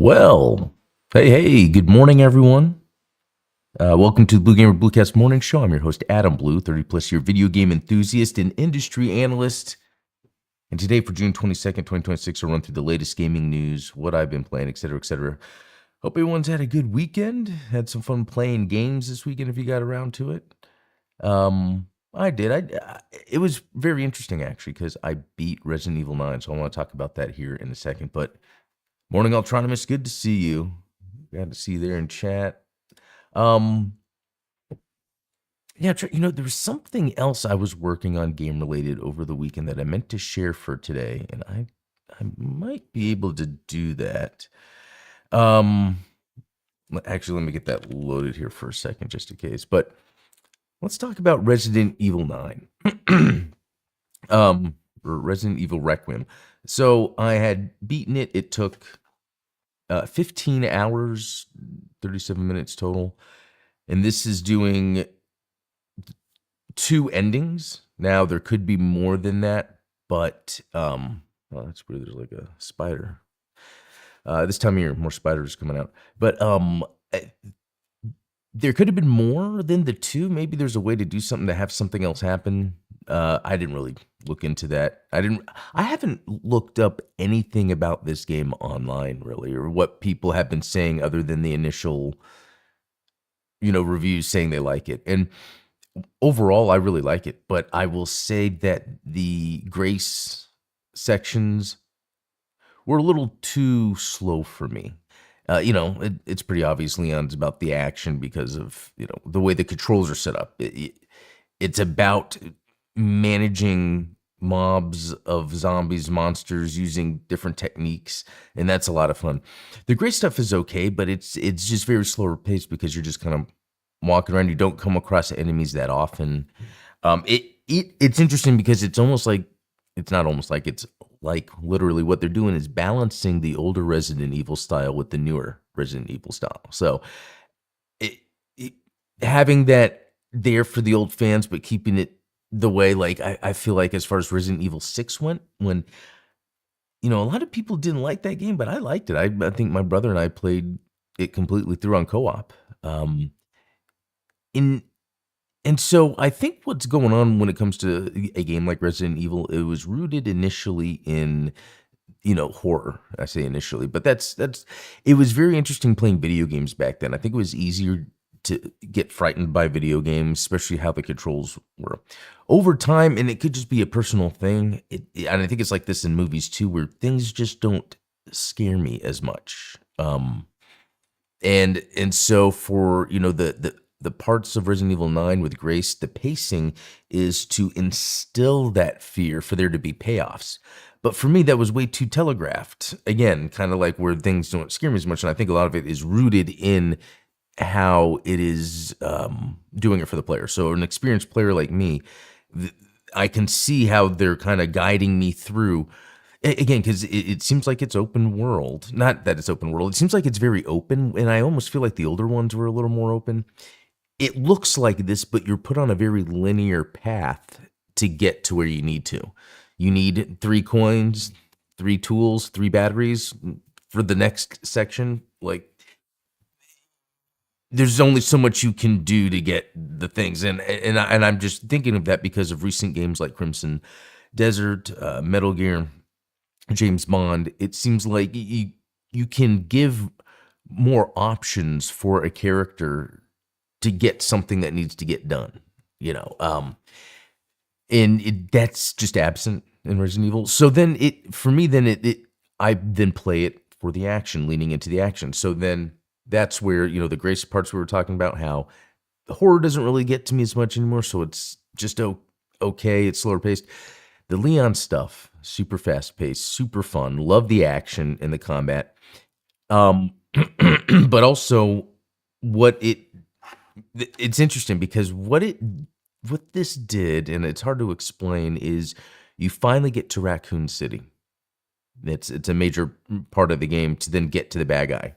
Well, hey, good morning, everyone. Welcome to the Blue Gamer Bluecast Morning Show. I'm your host, Adam Blue, 30 plus year video game enthusiast and industry analyst. And today, for June 22nd, 2026, I'll run through the latest gaming news, what I've been playing, etc., etc. Hope everyone's had a good weekend. Had some fun playing games this weekend if you got around to it. I did. It was very interesting, actually, because I beat Resident Evil 9, so I want to talk about that here in a second. But morning, Ultronimus. Good to see you. Glad to see you there in chat. Yeah, there was something else I was working on game related over the weekend that I meant to share for today, and I might be able to do that. Actually, let me get that loaded here for a second, just in case. But let's talk about Resident Evil 9. Or Resident Evil Requiem. So I had beaten it. It took 15 hours, 37 minutes total. And this is doing 2 endings. Now, there could be more than that, but, that's weird. There's like a spider. This time of year, more spiders coming out. But there could have been more than the 2. Maybe there's a way to do something to have something else happen. I didn't really look into that. I haven't looked up anything about this game online, really, or what people have been saying other than the initial, reviews saying they like it. And overall, I really like it, but I will say that the Grace sections were a little too slow for me. It's pretty obvious Leon's about the action because of, the way the controls are set up. It's about managing mobs of zombies, monsters, using different techniques, and that's a lot of fun. The great stuff is okay, but it's just very slower paced because you're just kind of walking around. You don't come across enemies that often. It's interesting because it's like literally what they're doing is balancing the older Resident Evil style with the newer Resident Evil style. So having that there for the old fans, but keeping it the way, like, I feel like as far as Resident Evil 6 went, when, a lot of people didn't like that game, but I liked it. I think my brother and I played it completely through on co-op. And so I think what's going on when it comes to a game like Resident Evil, it was rooted initially in, horror. I say initially, but it was very interesting playing video games back then. I think it was easier to get frightened by video games, especially how the controls were. Over time, and it could just be a personal thing, and I think it's like this in movies too, where things just don't scare me as much. And so for, the parts of Resident Evil 9 with Grace, the pacing is to instill that fear for there to be payoffs. But for me, that was way too telegraphed. Again, kind of like where things don't scare me as much. And I think a lot of it is rooted in how it is doing it for the player. So an experienced player like me, I can see how they're kind of guiding me through. Again, because it seems like it's open world. Not that it's open world. It seems like it's very open. And I almost feel like the older ones were a little more open. It looks like this, but you're put on a very linear path to get to where you need to. You need 3 coins, 3 tools, 3 batteries for the next section. Like, there's only so much you can do to get the things. And I'm just thinking of that because of recent games like Crimson Desert, Metal Gear, James Bond. It seems like you can give more options for a character to get something that needs to get done, and that's just absent in Resident Evil. So then I then play it for the action, leaning into the action. So then that's where, the Grace parts we were talking about, how the horror doesn't really get to me as much anymore. So it's just okay. It's slower paced. The Leon stuff, super fast paced, super fun. Love the action and the combat. But also it's interesting because what this did, and it's hard to explain, is you finally get to Raccoon City. It's a major part of the game to then get to the bad guy.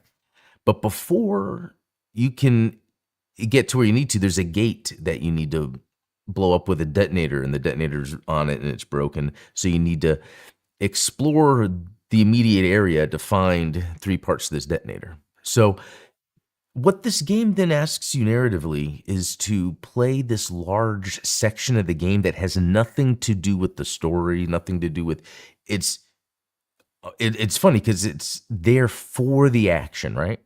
But before you can get to where you need to, there's a gate that you need to blow up with a detonator, and the detonator's on it and it's broken. So you need to explore the immediate area to find 3 parts to this detonator. So what this game then asks you narratively is to play this large section of the game that has nothing to do with the story, nothing to do with it's it's funny because it's there for the action, right?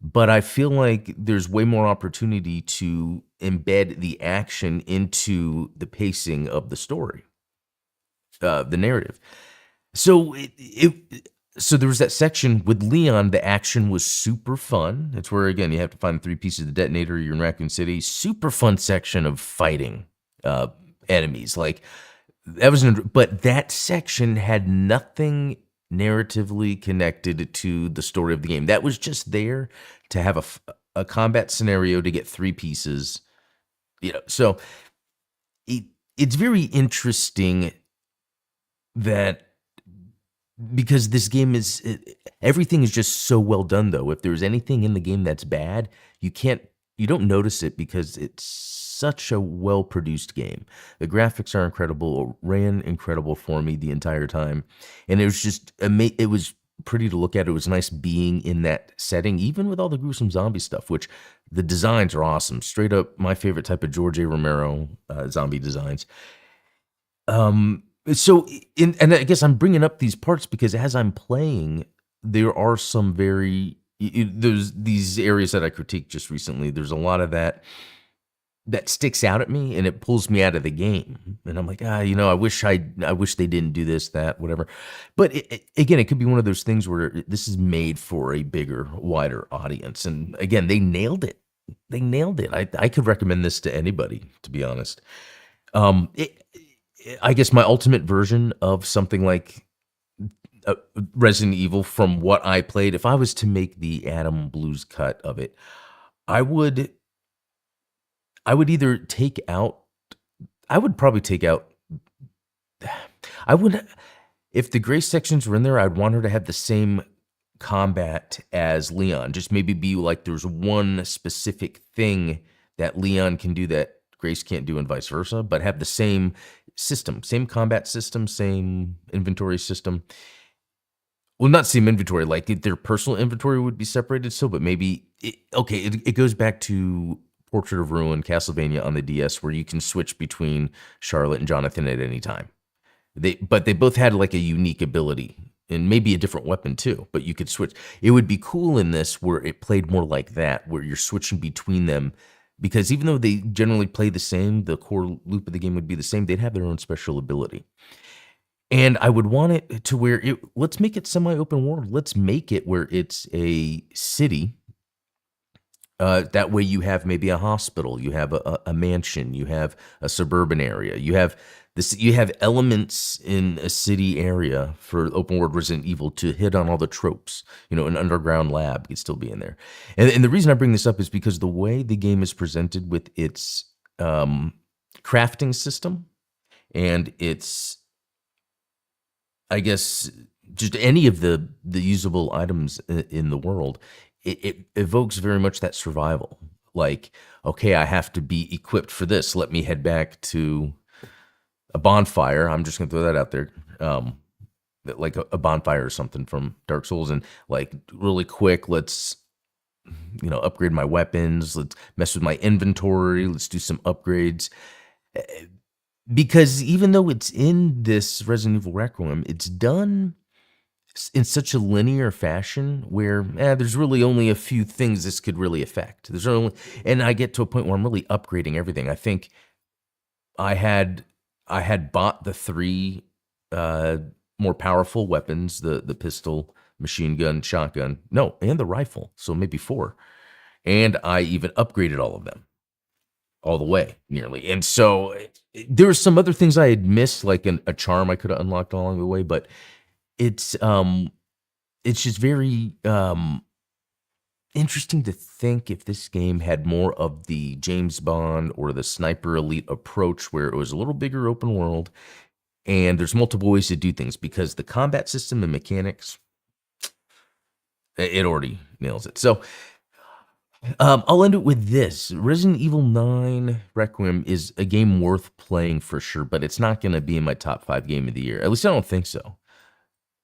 But I feel like there's way more opportunity to embed the action into the pacing of the story, the narrative. So so there was that section with Leon. The action was super fun. It's where again you have to find 3 pieces of the detonator. You're in Raccoon City. Super fun section of fighting uh, enemies. Like that was, but that section had nothing narratively connected to the story of the game. That was just there to have a combat scenario to get 3 pieces. So it, it's very interesting that because this game is everything is just so well done though. If there's anything in the game that's bad, you don't notice it because it's such a well produced game. The graphics are incredible. It ran incredible for me the entire time, and it was just it was pretty to look at. It was nice being in that setting, even with all the gruesome zombie stuff, which the designs are awesome. Straight up my favorite type of George A. Romero zombie designs. So, and I guess I'm bringing up these parts because as I'm playing, there are some there's these areas that I critiqued just recently. There's a lot of that sticks out at me and it pulls me out of the game. And I'm like, I wish they didn't do this, that, whatever. But again, it could be one of those things where this is made for a bigger, wider audience. And again, they nailed it. They nailed it. I could recommend this to anybody, to be honest. I guess my ultimate version of something like Resident Evil from what I played, if I was to make the Adam Blues cut of it, I would either take out, I would probably take out, I would, if the Grace sections were in there, I'd want her to have the same combat as Leon. Just maybe be like there's one specific thing that Leon can do that Grace can't do and vice versa, but have the same system, same combat system, same inventory system. Well, not same inventory, like their personal inventory would be separated still, but maybe, it goes back to Portrait of Ruin, Castlevania on the DS, where you can switch between Charlotte and Jonathan at any time. But they both had like a unique ability and maybe a different weapon too, but you could switch. It would be cool in this where it played more like that, where you're switching between them. Because even though they generally play the same, the core loop of the game would be the same, they'd have their own special ability. And I would want it to where let's make it semi-open world. Let's make it where it's a city. That way you have maybe a hospital, you have a mansion, you have a suburban area, you have elements in a city area for open world Resident Evil to hit on all the tropes. An underground lab could still be in there. And the reason I bring this up is because the way the game is presented with its crafting system and its, I guess, just any of the usable items in the world, it evokes very much that survival. Like, okay, I have to be equipped for this. Let me head back to a bonfire. I'm just gonna throw that out there, like a bonfire or something from Dark Souls, and like really quick, let's upgrade my weapons. Let's mess with my inventory. Let's do some upgrades. Because even though it's in this Resident Evil Requiem, it's done in such a linear fashion where there's really only a few things this could really affect. And I get to a point where I'm really upgrading everything. I think I had bought the 3 more powerful weapons, the pistol, machine gun, shotgun, and the rifle, so maybe 4. And I even upgraded all of them, all the way, nearly. And so there were some other things I had missed, like a charm I could have unlocked along the way, but it's just very interesting to think if this game had more of the James Bond or the Sniper Elite approach, where it was a little bigger open world and there's multiple ways to do things, because the combat system and mechanics, it already nails it. So I'll end it with this. Resident Evil 9 Requiem is a game worth playing for sure, but it's not going to be in my top 5 game of the year. At least I don't think so.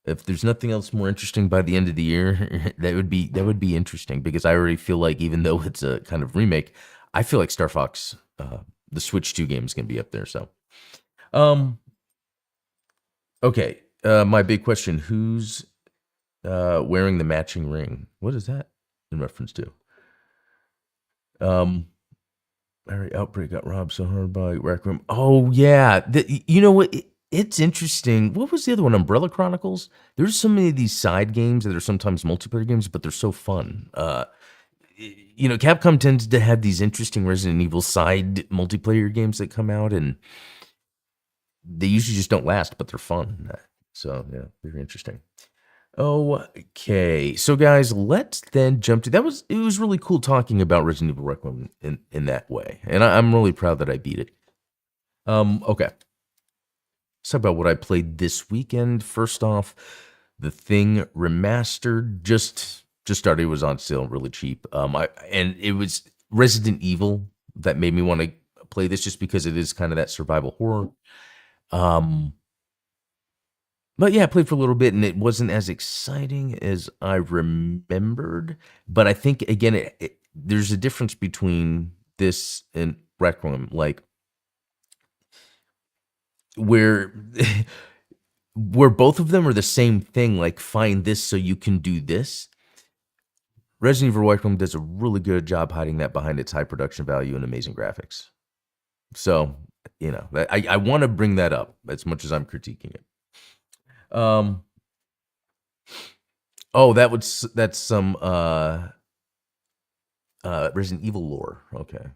If there's nothing else more interesting by the end of the year, that would be interesting because I already feel like even though it's a kind of remake, I feel like Star Fox, the Switch 2 game is going to be up there. So, um, okay, my big question: who's wearing the matching ring? What is that in reference to? Um, Larry Outbreak got robbed so hard by Rec Room. Oh yeah, you know what? It's interesting. What was the other one? Umbrella Chronicles. There's so many of these side games that are sometimes multiplayer games, but they're so fun. Capcom tends to have these interesting Resident Evil side multiplayer games that come out, and they usually just don't last, but they're fun. So yeah, very interesting. Okay, so guys, let's then jump to it was really cool talking about Resident Evil Requiem in that way, and I'm really proud that I beat it. Okay, let's talk about what I played this weekend. First off, The Thing Remastered just started. It was on sale, really cheap. And it was Resident Evil that made me want to play this just because it is kind of that survival horror. But yeah, I played for a little bit, and it wasn't as exciting as I remembered. But I think again, there's a difference between this and Requiem, like where where both of them are the same thing. Like find this so you can do this. Resident Evil Requiem does a really good job hiding that behind its high production value and amazing graphics. So I want to bring that up as much as I'm critiquing it. Oh, that's some Resident Evil lore. Okay.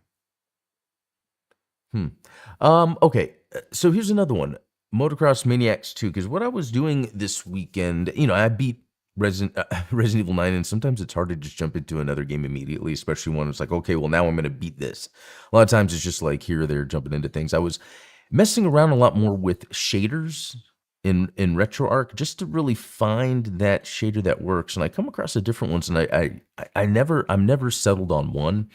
Okay. So here's another one. Motocross Maniacs 2, because what I was doing this weekend, I beat Resident Evil 9, and sometimes it's hard to just jump into another game immediately, especially when it's like, okay, well, now I'm going to beat this. A lot of times it's just like here or there, jumping into things. I was messing around a lot more with shaders in RetroArch just to really find that shader that works, and I come across the different ones, and I'm never settled on one.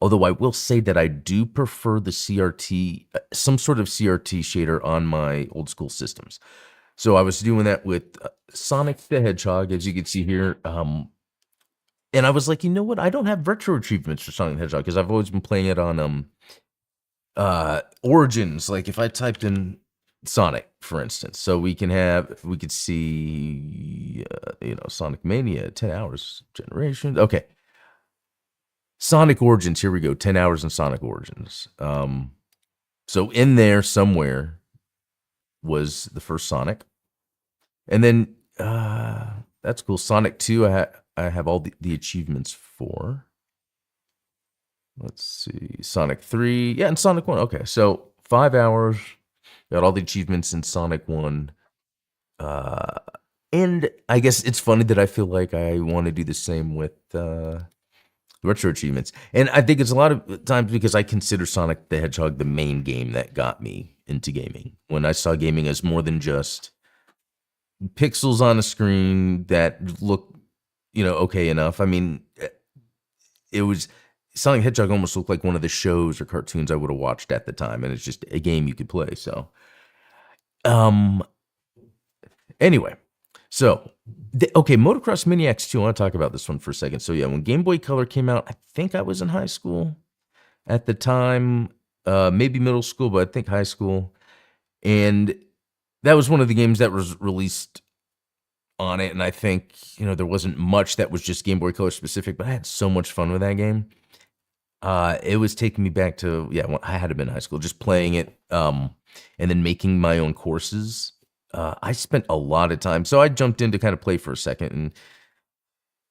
Although I will say that I do prefer the CRT, some sort of CRT shader on my old school systems. So I was doing that with Sonic the Hedgehog, as you can see here. And I was like, you know what? I don't have retro achievements for Sonic the Hedgehog because I've always been playing it on Origins. Like if I typed in Sonic, for instance, so we could see, Sonic Mania, 10 hours, Generations. Okay. Sonic Origins, here we go, 10 hours in Sonic Origins. So in there somewhere was the first Sonic. And then, that's cool. Sonic 2, I have all the achievements for. Let's see. Sonic 3. Yeah, and Sonic 1. Okay, so 5 hours. Got all the achievements in Sonic 1. And I guess it's funny that I feel like I want to do the same with retro achievements. And I think it's a lot of times because I consider Sonic the Hedgehog the main game that got me into gaming. When I saw gaming as more than just pixels on a screen that look, okay enough. I mean, it was Sonic the Hedgehog almost looked like one of the shows or cartoons I would have watched at the time, and it's just a game you could play. So, anyway, so okay, Motocross Maniacs 2. I want to talk about this one for a second. So yeah, when Game Boy Color came out, I think I was in high school at the time, maybe middle school, but I think high school, and that was one of the games that was released on it. And I think there wasn't much that was just Game Boy Color specific, but I had so much fun with that game. It was taking me back to when I had to been in high school, just playing it, and then making my own courses. I spent a lot of time, so I jumped in to kind of play for a second, and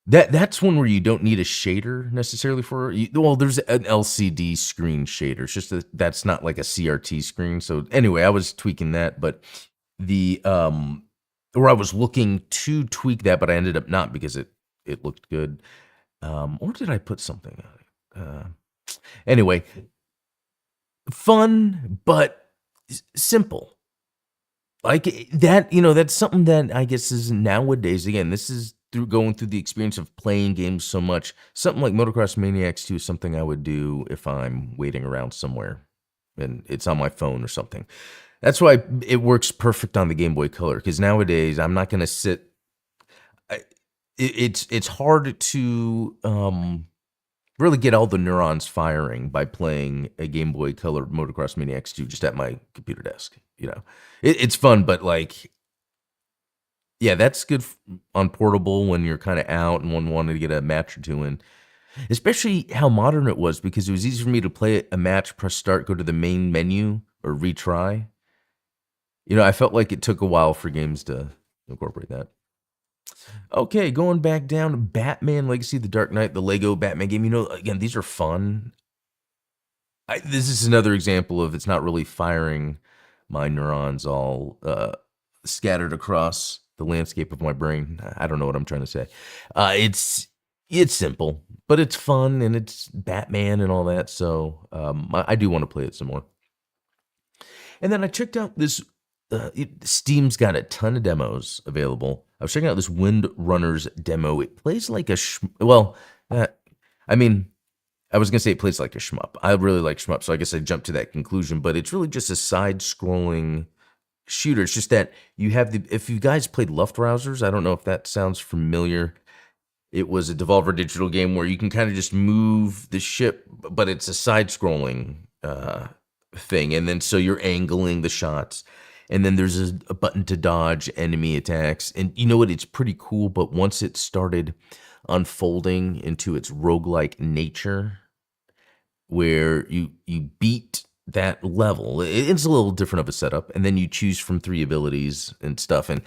that's one where you don't need a shader necessarily for. Well, there's an LCD screen shader. It's just that's not like a CRT screen. So anyway, I was tweaking that, but the where I was looking to tweak that, but I ended up not because it looked good. Or did I put something on it? Anyway, fun but simple. Like that, that's something that I guess is nowadays. Again, this is going through the experience of playing games so much. Something like Motocross Maniacs 2 is something I would do if I'm waiting around somewhere and it's on my phone or something. That's why it works perfect on the Game Boy Color, because nowadays I'm not going to sit it's hard to really get all the neurons firing by playing a Game Boy Color Motocross Mini X2 just at my computer desk. It's fun, but like, yeah, that's good on portable when you're kind of out and one wanted to get a match or two in. Especially how modern it was, because it was easy for me to play a match, press start, go to the main menu, or retry. I felt like it took a while for games to incorporate that. Okay, going back down, Batman Legacy of the Dark Knight, the Lego Batman game. Again, these are fun. This is another example of it's not really firing my neurons all scattered across the landscape of my brain. I don't know what I'm trying to say. It's simple, but it's fun, and it's Batman and all that. So I do want to play it some more. And then I checked out this. Steam's got a ton of demos available. I was checking out this Wind Runners demo. It plays like a I mean, I was gonna say it plays like a shmup. I really like shmup, so I guess I jumped to that conclusion. But it's really just a side-scrolling shooter. It's just that you have if you guys played Luftrausers, I don't know if that sounds familiar. It was a Devolver Digital game where you can kind of just move the ship, but it's a side-scrolling thing, and then so you're angling the shots, and then there's a button to dodge enemy attacks, and you know what? It's pretty cool. But once it started unfolding into its roguelike nature, where you beat that level, it's a little different of a setup, and then you choose from 3 abilities and stuff, and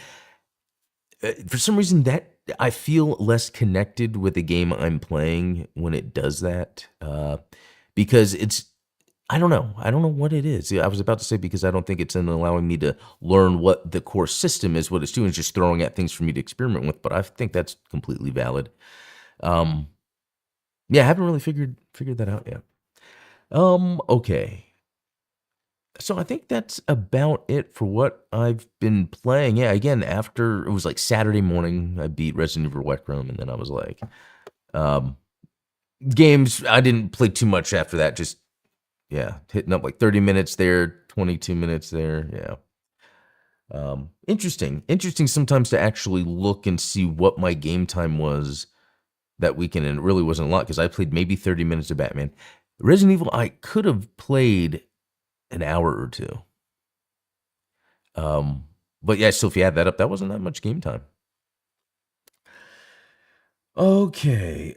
for some reason that I feel less connected with the game I'm playing when it does that, because I don't know what it is. I was about to say, because I don't think it's in allowing me to learn what the core system is. What it's doing is just throwing at things for me to experiment with, but I think that's completely valid. Yeah, I haven't really figured that out yet. Okay. So I think that's about it for what I've been playing. Yeah, again, after it was like Saturday morning, I beat Resident Evil Wet Room, and then I was like, games, I didn't play too much after that. Just, yeah, hitting up like 30 minutes there, 22 minutes there. Yeah. Interesting sometimes to actually look and see what my game time was that weekend, and it really wasn't a lot because I played maybe 30 minutes of Batman. Resident Evil, I could have played an hour or two. But yeah, so if you add that up, that wasn't that much game time. Okay.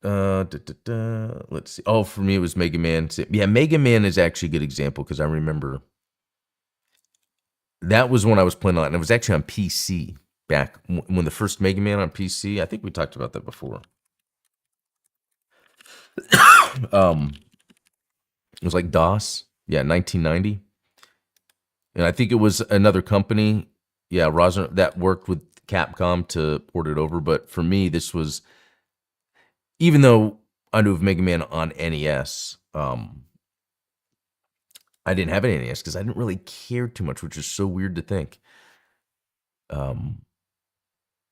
Let's see. Oh, for me, it was Mega Man. Yeah, Mega Man is actually a good example because I remember that was when I was playing a lot, and it was actually on PC back when the first Mega Man on PC. I think we talked about that before. It was like DOS. Yeah, 1990. And I think it was another company, yeah, Rosner, that worked with Capcom to port it over. But for me, this was, even though I knew of Mega Man on NES, I didn't have an NES because I didn't really care too much, which is so weird to think. And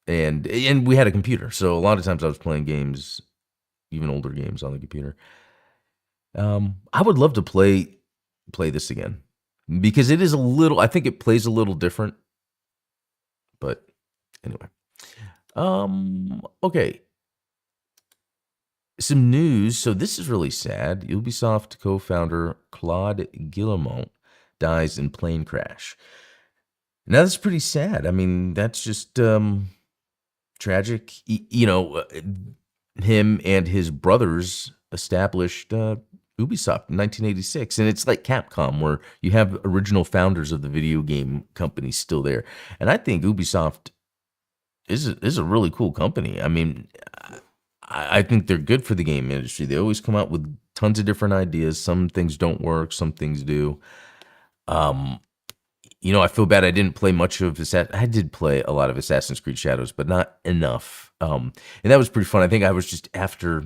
we had a computer, so a lot of times I was playing games, even older games, on the computer. I would love to play this again because it is a little. I think it plays a little different, but anyway. Okay. Some news. So this is really sad. Ubisoft co-founder Claude Guillemot dies in plane crash. Now that's pretty sad. I mean, that's just tragic. Him and his brothers established Ubisoft in 1986, and it's like Capcom, where you have original founders of the video game company still there. And I think Ubisoft is a really cool company. I mean, I think they're good for the game industry. They always come out with tons of different ideas. Some things don't work, some things do. I feel bad I didn't play much of I did play a lot of Assassin's Creed Shadows, but not enough. And that was pretty fun. I think I was just after,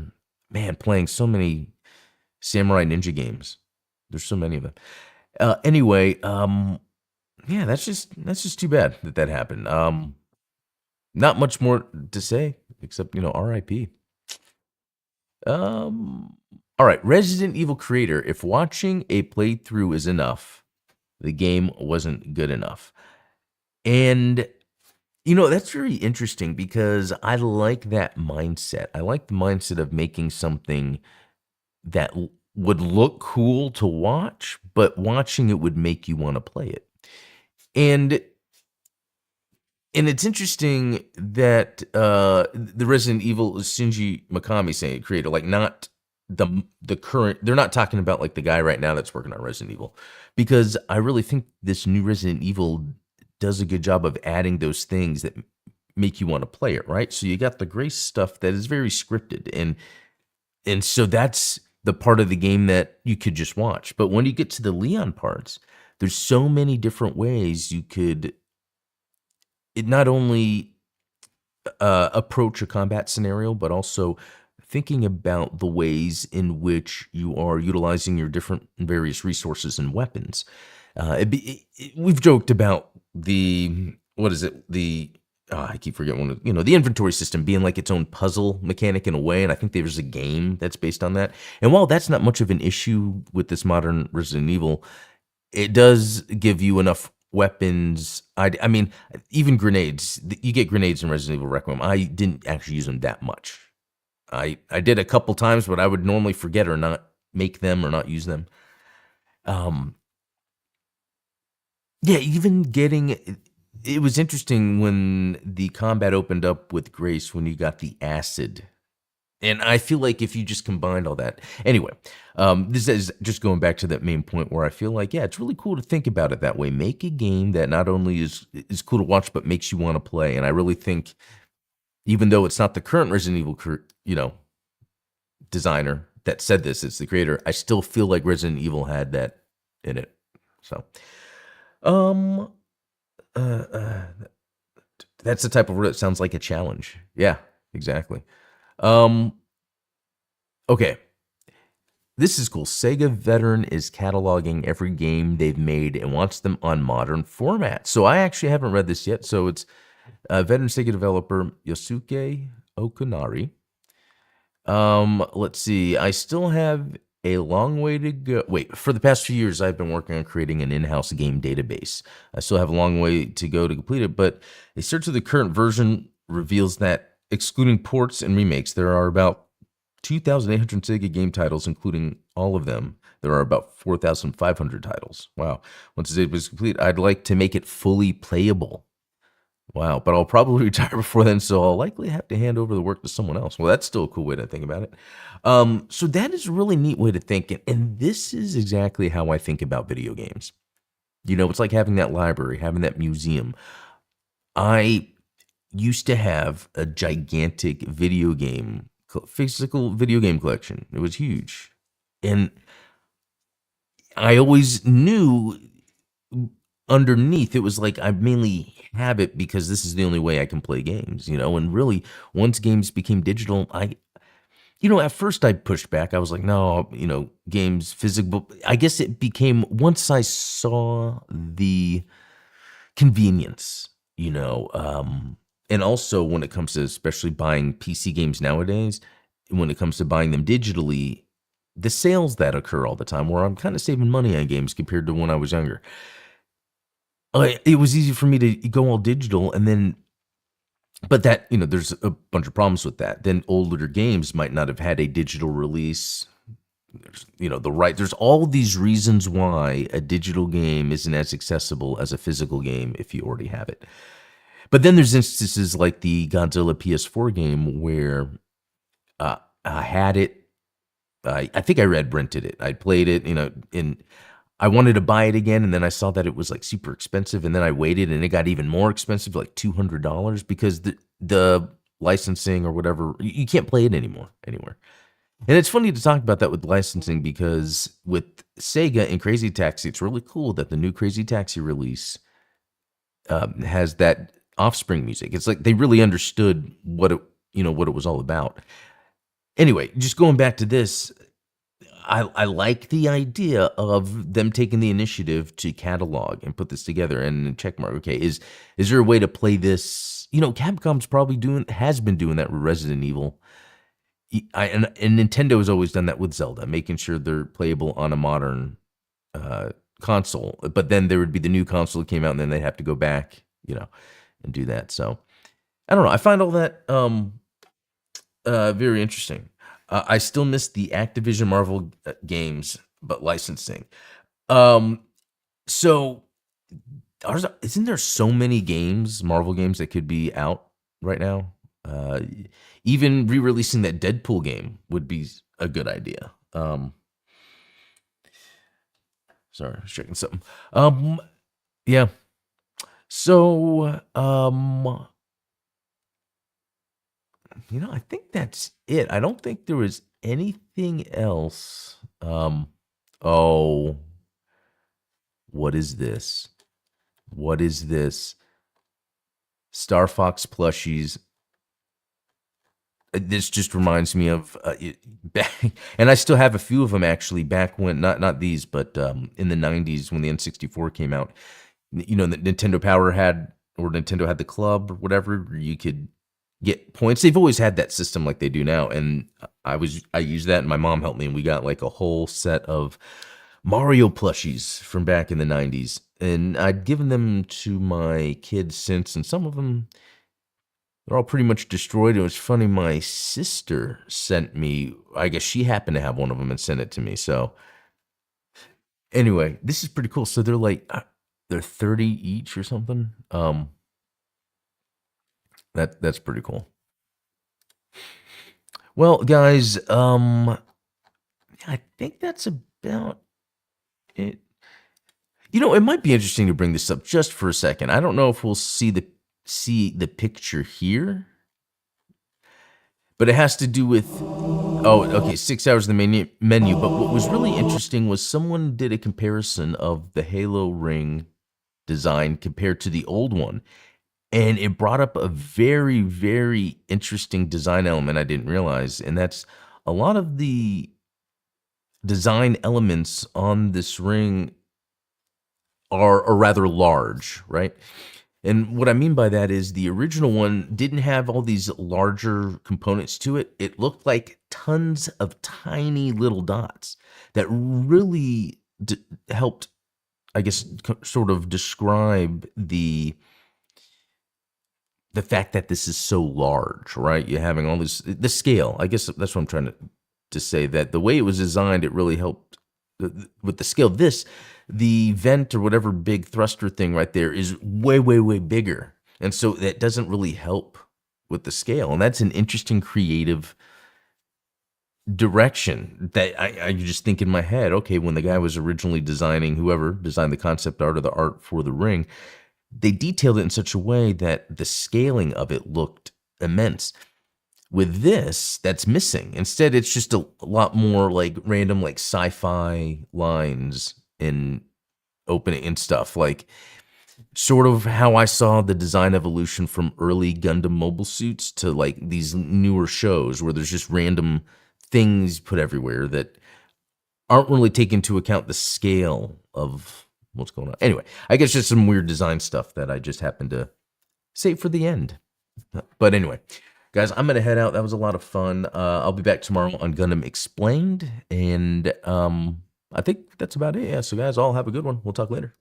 playing so many Samurai Ninja games. There's so many of them. Anyway, yeah, that's just too bad that happened. Not much more to say except, RIP. All right, Resident Evil creator, if watching a playthrough is enough, the game wasn't good enough. And That's very interesting because I like that mindset. I like the mindset of making something that would look cool to watch, but watching it would make you want to play it. And and it's interesting that the Resident Evil is Shinji Mikami saying creator, like not the current. They're not talking about like the guy right now that's working on Resident Evil, because I really think this new Resident Evil does a good job of adding those things that make you want to play it. Right. So you got the Grace stuff that is very scripted, and so that's the part of the game that you could just watch. But when you get to the Leon parts, there's so many different ways you could it not only approach a combat scenario, but also thinking about the ways in which you are utilizing your different various resources and weapons. We've joked about the what is it the I keep forgetting the inventory system being like its own puzzle mechanic in a way, and I think there's a game that's based on that. And while that's not much of an issue with this modern Resident Evil, it does give you enough weapons. I mean, even grenades. You get grenades in Resident Evil Requiem. I didn't actually use them that much. I did a couple times, but I would normally forget or not make them or not use them. Um, yeah, even getting it was interesting when the combat opened up with Grace when you got the acid. And I feel like if you just combined all that, anyway, this is just going back to that main point where I feel like, yeah, it's really cool to think about it that way. Make a game that not only is cool to watch, but makes you want to play. And I really think, even though it's not the current Resident Evil, designer that said this, it's the creator. I still feel like Resident Evil had that in it. So, um, uh, uh, that's the type of word that sounds like a challenge. Yeah, exactly. Um, okay. This is cool. Sega Veteran is cataloging every game they've made and wants them on modern format. So I actually haven't read this yet. So it's veteran Sega developer Yosuke Okunari. Let's see. I still have a long way to go. Wait, for the past few years, I've been working on creating an in-house game database. I still have a long way to go to complete it, but a search of the current version reveals that, excluding ports and remakes, there are about 2,800 Sega game titles, including all of them. There are about 4,500 titles. Wow. Once the database is complete, I'd like to make it fully playable. Wow, but I'll probably retire before then, so I'll likely have to hand over the work to someone else. Well, that's still a cool way to think about it. So that is a really neat way to think, and this is exactly how I think about video games. It's like having that library, having that museum. I used to have a gigantic physical video game collection. It was huge, and I always knew underneath it was like I mainly have it because this is the only way I can play games, and really once games became digital, at first I pushed back. I was like, no, games physical. I guess it became once I saw the convenience, and also when it comes to especially buying PC games nowadays, when it comes to buying them digitally, the sales that occur all the time where I'm kind of saving money on games compared to when I was younger. It was easy for me to go all digital, and then, but that, there's a bunch of problems with that. Then older games might not have had a digital release. There's all these reasons why a digital game isn't as accessible as a physical game if you already have it. But then there's instances like the Godzilla PS4 game where I had it. I think I rented it. I played it, and I wanted to buy it again, and then I saw that it was like super expensive, and then I waited, and it got even more expensive, like $200, because the licensing or whatever, you can't play it anymore anywhere. And it's funny to talk about that with licensing because with Sega and Crazy Taxi, it's really cool that the new Crazy Taxi release has that Offspring music. It's like they really understood what it was all about. Anyway, just going back to this. I like the idea of them taking the initiative to catalog and put this together and check mark. Okay, is there a way to play this? Capcom's probably has been doing that with Resident Evil. And Nintendo has always done that with Zelda, making sure they're playable on a modern console. But then there would be the new console that came out, and then they'd have to go back, and do that. So I don't know. I find all that very interesting. I still miss the Activision Marvel games, but licensing. Um, so isn't there so many games, Marvel games that could be out right now? Uh, Even re-releasing that Deadpool game would be a good idea. Sorry, I was checking something. Yeah. So, I think that's it. I don't think there was anything else. Oh, what is this? What is this? Star Fox plushies. This just reminds me of back, and I still have a few of them actually. Back when not these, but in the '90s when the N64 came out, the Nintendo Power had, or Nintendo had the club or whatever. You could get points. They've always had that system like they do now, and I used that, and my mom helped me, and we got like a whole set of Mario plushies from back in the '90s, and I'd given them to my kids since, and some of them, they're all pretty much destroyed. It was funny. My sister sent me, I guess she happened to have one of them and sent it to me. So anyway, this is pretty cool. So they're like, they're 30 each or something. That's pretty cool. Well, guys, I think that's about it. It might be interesting to bring this up just for a second. I don't know if we'll see the picture here, but it has to do with, oh, okay, 6 hours in the menu. But what was really interesting was someone did a comparison of the Halo ring design compared to the old one, and it brought up a very, very interesting design element I didn't realize, and that's a lot of the design elements on this ring are rather large, right? And what I mean by that is the original one didn't have all these larger components to it. It looked like tons of tiny little dots that really helped, I guess, sort of describe the fact that this is so large, right? You're having all this, the scale. I guess that's what I'm trying to say, that the way it was designed, it really helped with the scale. The vent or whatever big thruster thing right there is way, way, way bigger. And so that doesn't really help with the scale. And that's an interesting creative direction that I just think in my head, okay, when the guy was originally designing, whoever designed the concept art or the art for the ring, they detailed it in such a way that the scaling of it looked immense. With this, that's missing. Instead, it's just a lot more like random, like sci-fi lines in opening and stuff. Like sort of how I saw the design evolution from early Gundam mobile suits to like these newer shows where there's just random things put everywhere that aren't really taking into account the scale of what's going on. Anyway, I guess just some weird design stuff that I just happened to save for the end. But anyway, guys, I'm going to head out. That was a lot of fun. I'll be back tomorrow on Gundam Explained. And I think that's about it. Yeah, so guys, all have a good one. We'll talk later.